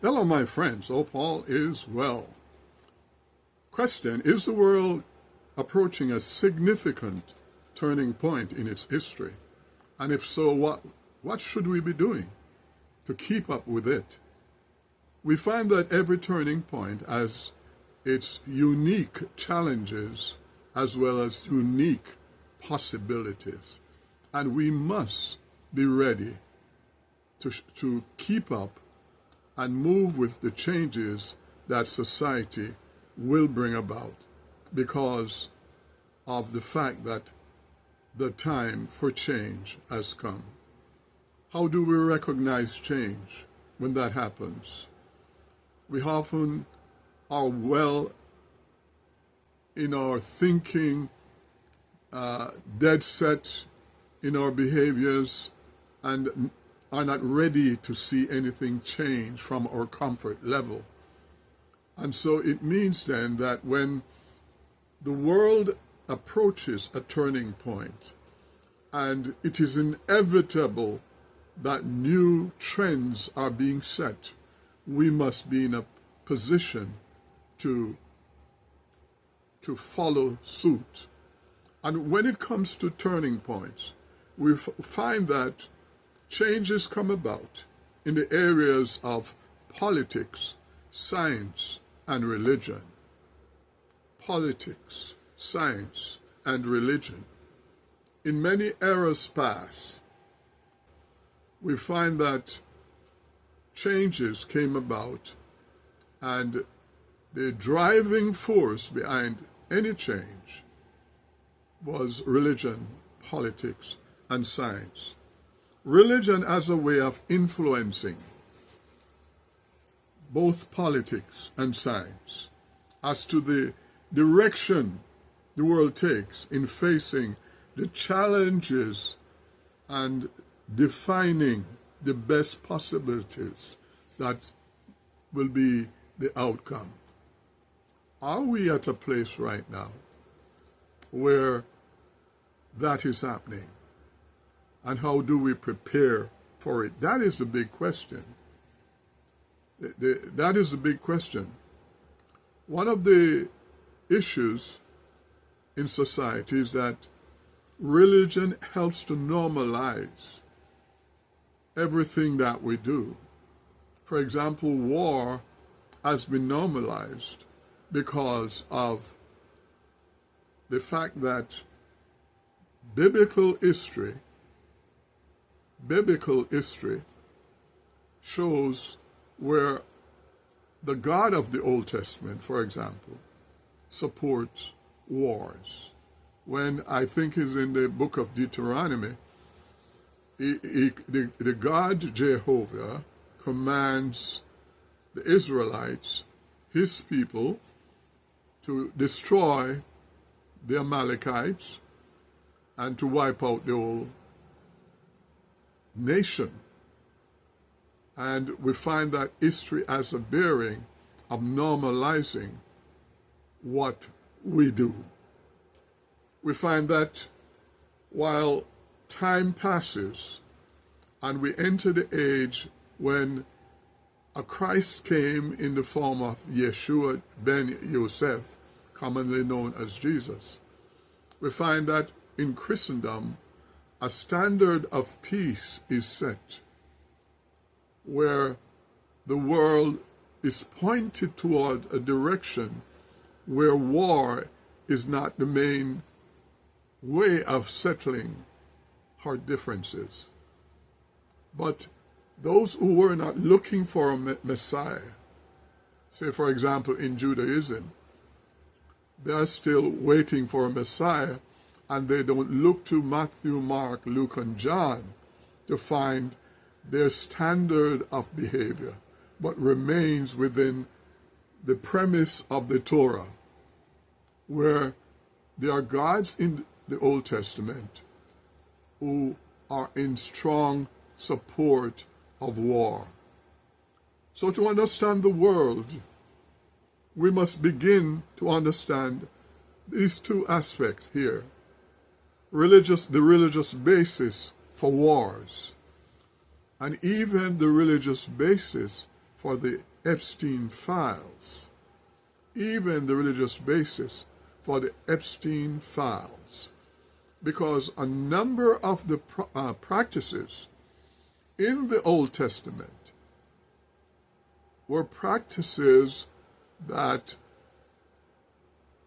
Hello, my friends. Hope all is well. Question: is the world approaching a significant turning point in its history? And if so, what should we be doing to keep up with it? We find that every turning point has its unique challenges as well as unique possibilities. And we must be ready to keep up and move with the changes that society will bring about because of the fact that the time for change has come. How do we recognize change when that happens? We often are well in our thinking, dead set in our behaviors, and are not ready to see anything change from our comfort level. And so it means then that when the world approaches a turning point, and it is inevitable that new trends are being set, we must be in a position to follow suit. And when it comes to turning points, we find that changes come about in the areas of politics, science, and religion. Politics, science, and religion. In many eras past, we find that changes came about, and the driving force behind any change was religion, politics, and science. Religion as a way of influencing both politics and science as to the direction the world takes in facing the challenges and defining the best possibilities that will be the outcome. Are we at a place right now where that is happening? And how do we prepare for it? That is the big question. That is the big question. One of the issues in society is that religion helps to normalize everything that we do. For example, war has been normalized because of the fact that biblical history shows where the God of the Old Testament, for example, supports wars. When I think is in the book of Deuteronomy, the God Jehovah commands the Israelites, his people, to destroy the Amalekites and to wipe out the whole nation. And we find that history has a bearing of normalizing what we do. We find that while time passes and we enter the age when a Christ came in the form of Yeshua ben Yosef, commonly known as Jesus, we find that in Christendom, a standard of peace is set where the world is pointed toward a direction where war is not the main way of settling our differences. But those who were not looking for a Messiah, say for example in Judaism, they are still waiting for a Messiah, and they don't look to Matthew, Mark, Luke, and John to find their standard of behavior, but remains within the premise of the Torah, where there are gods in the Old Testament who are in strong support of war. So to understand the world, we must begin to understand these two aspects here. The religious basis for wars, and even the religious basis for the Epstein files, even the religious basis for the Epstein files, because a number of the practices in the Old Testament were practices that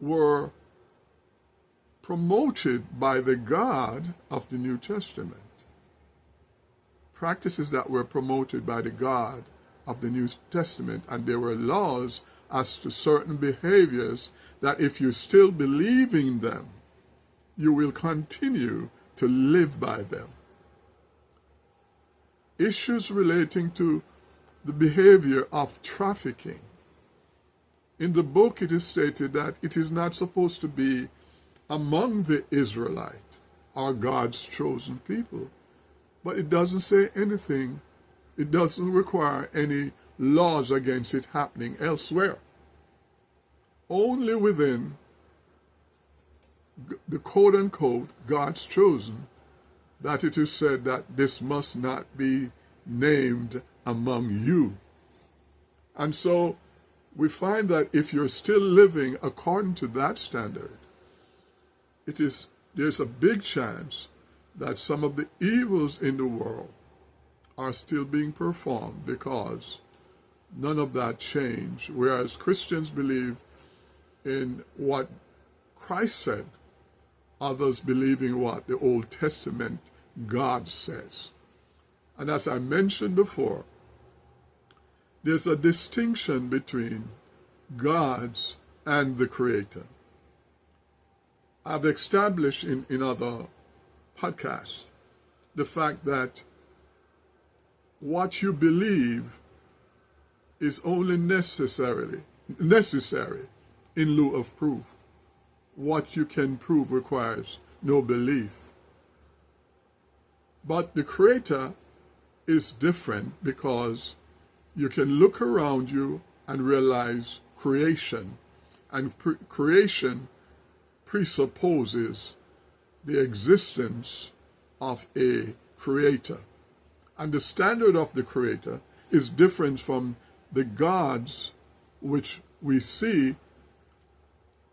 were promoted by the God of the New Testament. Practices that were promoted by the God of the New Testament, and there were laws as to certain behaviors that if you still believe in them, you will continue to live by them. Issues relating to the behavior of trafficking. In the book it is stated that it is not supposed to be among the Israelites, or God's chosen people. But it doesn't say anything. It doesn't require any laws against it happening elsewhere. Only within the quote-unquote God's chosen that it is said that this must not be named among you. And so we find that if you're still living according to that standard, there's a big chance that some of the evils in the world are still being performed because none of that changed. Whereas Christians believe in what Christ said, others believe in what the Old Testament God says. And as I mentioned before, there's a distinction between God's and the Creator. I've established in other podcasts the fact that what you believe is only necessary in lieu of proof. What you can prove requires no belief. But the Creator is different because you can look around you and realize creation, and creation presupposes the existence of a creator. And the standard of the creator is different from the gods which we see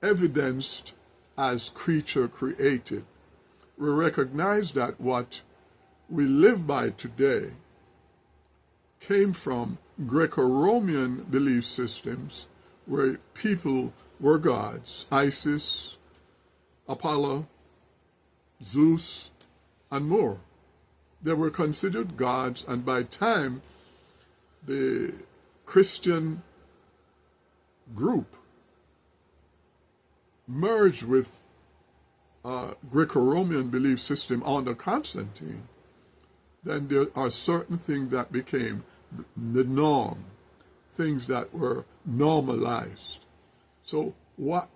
evidenced as creature created. We recognize that what we live by today came from Greco-Roman belief systems where people were gods: Isis, Apollo, Zeus, and more. They were considered gods, and by time the Christian group merged with Greco-Roman belief system under Constantine, then there are certain things that became the norm, things that were normalized. So what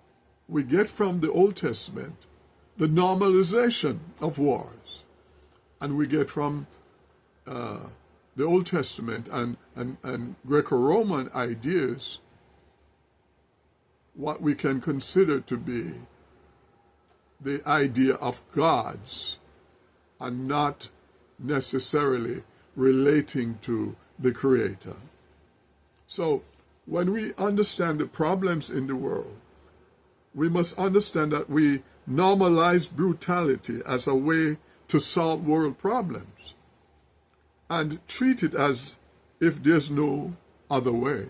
we get from the Old Testament, the normalization of wars, and we get from the Old Testament and Greco-Roman ideas what we can consider to be the idea of gods, and not necessarily relating to the Creator. So when we understand the problems in the world, we must understand that we normalize brutality as a way to solve world problems and treat it as if there's no other way,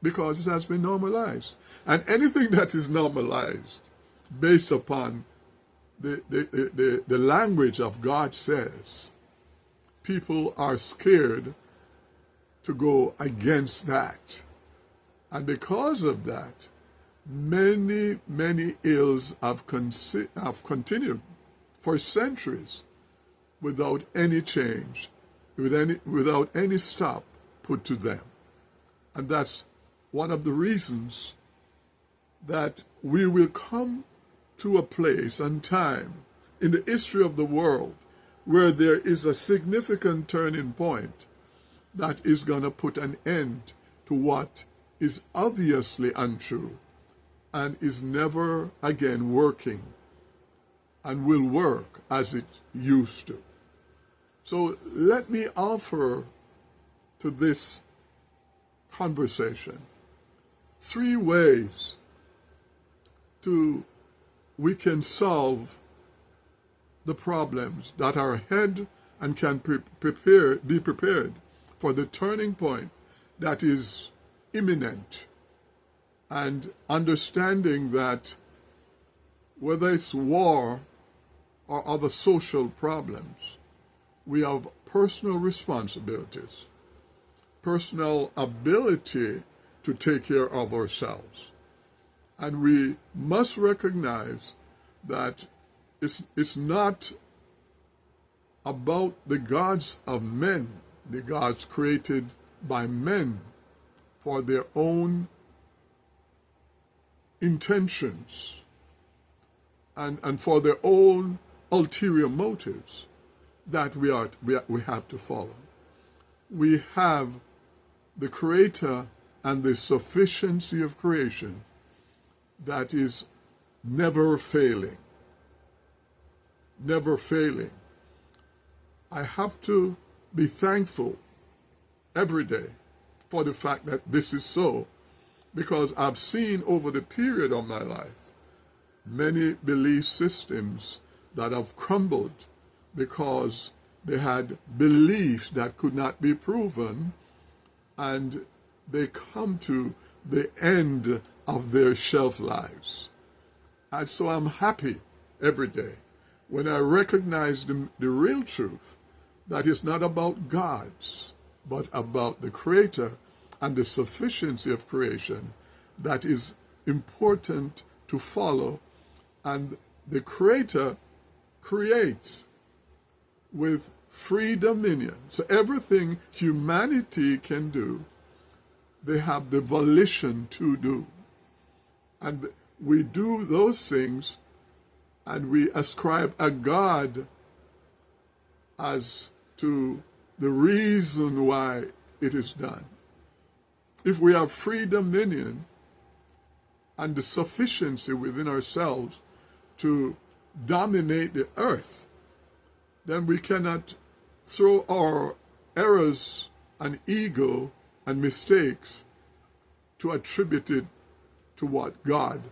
because it has been normalized. And anything that is normalized based upon the language of God says, people are scared to go against that. And because of that, many, many ills have continued for centuries without any change, without any stop put to them. And that's one of the reasons that we will come to a place and time in the history of the world where there is a significant turning point that is going to put an end to what is obviously untrue and is never again working and will work as it used to. So let me offer to this conversation. 3 ways we can solve the problems that are ahead and can be prepared for the turning point that is imminent. And understanding that whether it's war or other social problems, we have personal responsibilities, personal ability to take care of ourselves. And we must recognize that it's not about the gods of men, the gods created by men for their own intentions and for their own ulterior motives that we have to follow. We have the Creator and the sufficiency of creation that is never failing. Never failing. I have to be thankful every day for the fact that this is so, because I've seen over the period of my life many belief systems that have crumbled because they had beliefs that could not be proven, and they come to the end of their shelf lives. And so I'm happy every day when I recognize the real truth, that is not about gods, but about the Creator and the sufficiency of creation that is important to follow. And the Creator creates with free dominion. So everything humanity can do, they have the volition to do. And we do those things, and we ascribe a God as to the reason why it is done. If we have free dominion and the sufficiency within ourselves to dominate the earth, then we cannot throw our errors and ego and mistakes to attribute it to what God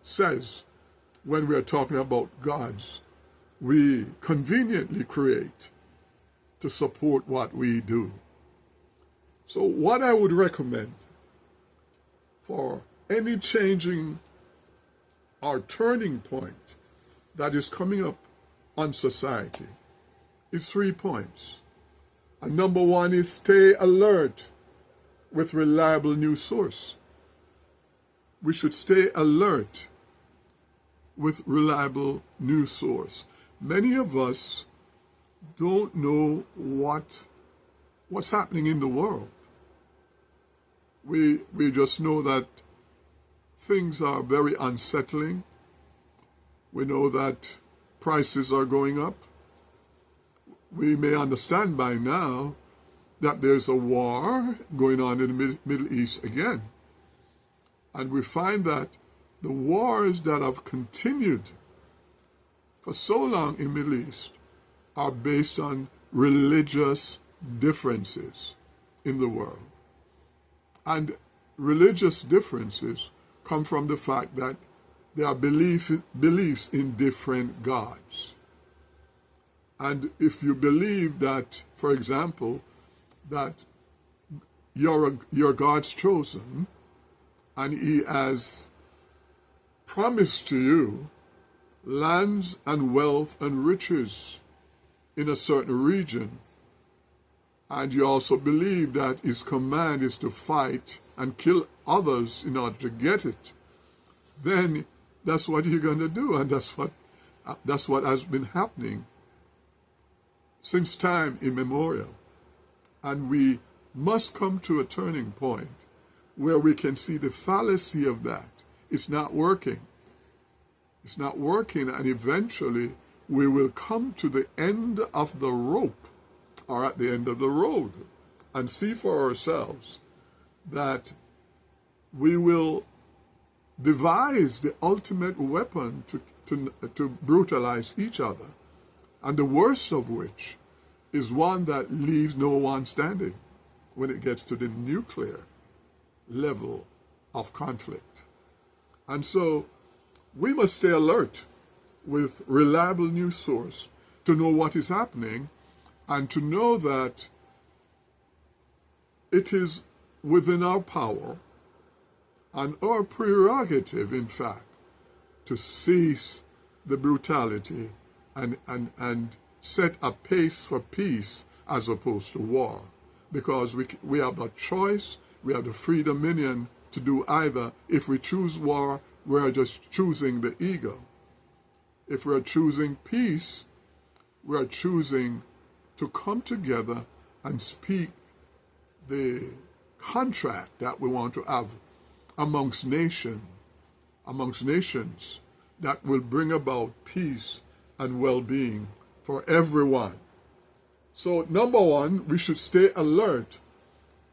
says. When we are talking about gods, we conveniently create to support what we do. So what I would recommend for any changing or turning point that is coming up on society is 3 points. And number 1 is stay alert with reliable news source. We should stay alert with reliable news source. Many of us don't know what's happening in the world. We just know that things are very unsettling. We know that prices are going up. We may understand by now that there's a war going on in the Middle East again. And we find that the wars that have continued for so long in the Middle East are based on religious differences in the world. And religious differences come from the fact that there are beliefs in different gods. And if you believe that, for example, that you're God's chosen, and He has promised to you lands and wealth and riches in a certain region, and you also believe that His command is to fight and kill others in order to get it, then that's what you're going to do, and that's what has been happening since time immemorial. And we must come to a turning point where we can see the fallacy of that. It's not working. It's not working, and eventually we will come to the end of the rope, or at the end of the road, and see for ourselves that we will devise the ultimate weapon to brutalize each other, and the worst of which is one that leaves no one standing when it gets to the nuclear level of conflict. And so we must stay alert with reliable news source to know what is happening and to know that it is within our power and our prerogative, in fact, to cease the brutality and set a pace for peace as opposed to war. Because we have a choice, we have the free dominion to do either. If we choose war, we are just choosing the ego. If we are choosing peace, we are choosing to come together and speak the contract that we want to have amongst nations that will bring about peace and well-being for everyone. So number one, we should stay alert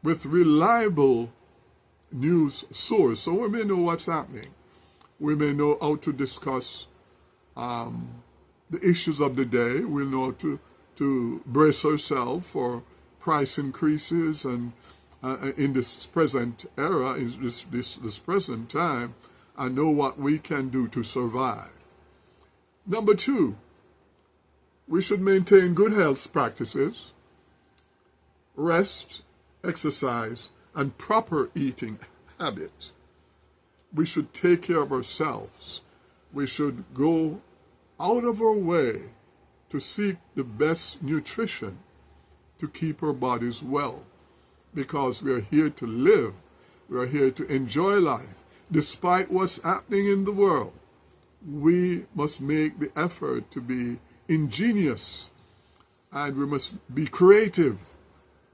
with reliable news source so we may know what's happening. We may know how to discuss the issues of the day. We'll know how to brace ourselves for price increases and in this present era, in this present time, and know what we can do to survive. Number two, we should maintain good health practices, rest, exercise, and proper eating habits. We should take care of ourselves. We should go out of our way to seek the best nutrition to keep our bodies well, because we are here to live. We are here to enjoy life. Despite what's happening in the world, we must make the effort to be ingenious, and we must be creative,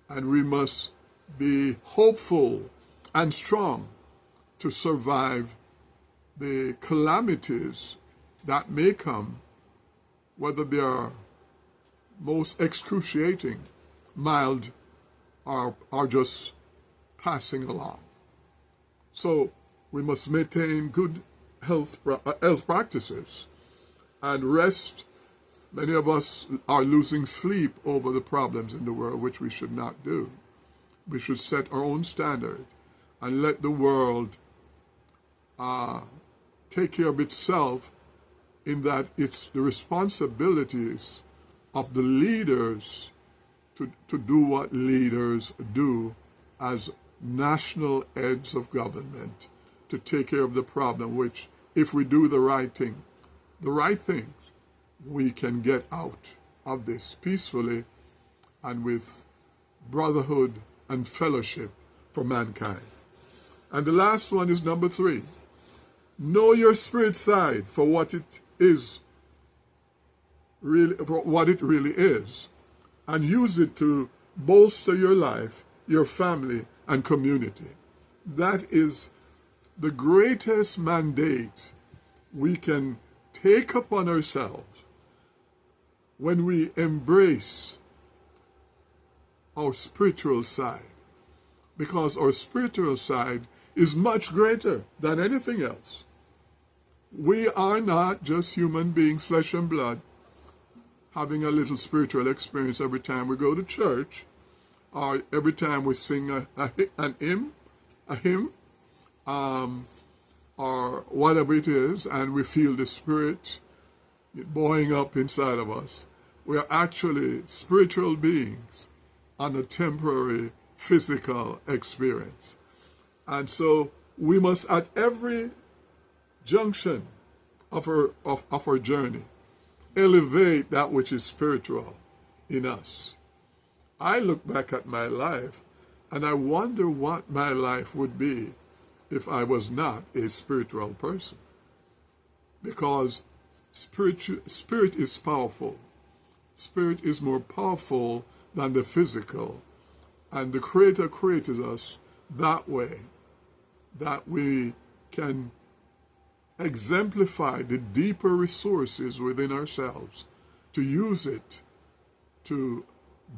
and we must be hopeful and strong to survive the calamities that may come, whether they are most excruciating, mild, or just passing along. So we must maintain good health practices and rest. Many of us are losing sleep over the problems in the world, which we should not do. We should set our own standard and let the world take care of itself, in that it's the responsibilities of the leaders to do what leaders do as national heads of government, to take care of the problem, which if we do the right things, we can get out of this peacefully and with brotherhood and fellowship for mankind. And the last one is number 3. Know your spirit side for what it is, really is, and use it to bolster your life, your family, and community. That is the greatest mandate we can take upon ourselves when we embrace our spiritual side, because our spiritual side is much greater than anything else. We are not just human beings, flesh and blood, having a little spiritual experience every time we go to church, or every time we sing a hymn, or whatever it is, and we feel the Spirit boiling up inside of us. We are actually spiritual beings on a temporary physical experience. And so we must, at every junction of our journey, elevate that which is spiritual in us. I look back at my life and I wonder what my life would be if I was not a spiritual person. Because spirit is powerful. Spirit is more powerful than the physical. And the Creator created us that way, that we can exemplify the deeper resources within ourselves, to use it to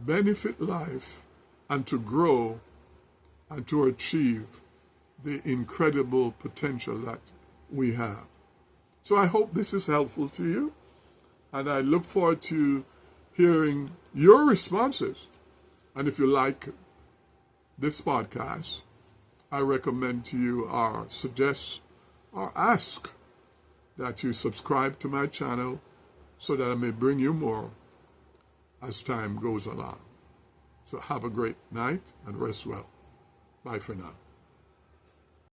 benefit life and to grow and to achieve the incredible potential that we have. So I hope this is helpful to you, and I look forward to hearing your responses. And if you like this podcast, I recommend to you or suggest or ask that you subscribe to my channel so that I may bring you more as time goes along. So have a great night and rest well. Bye for now.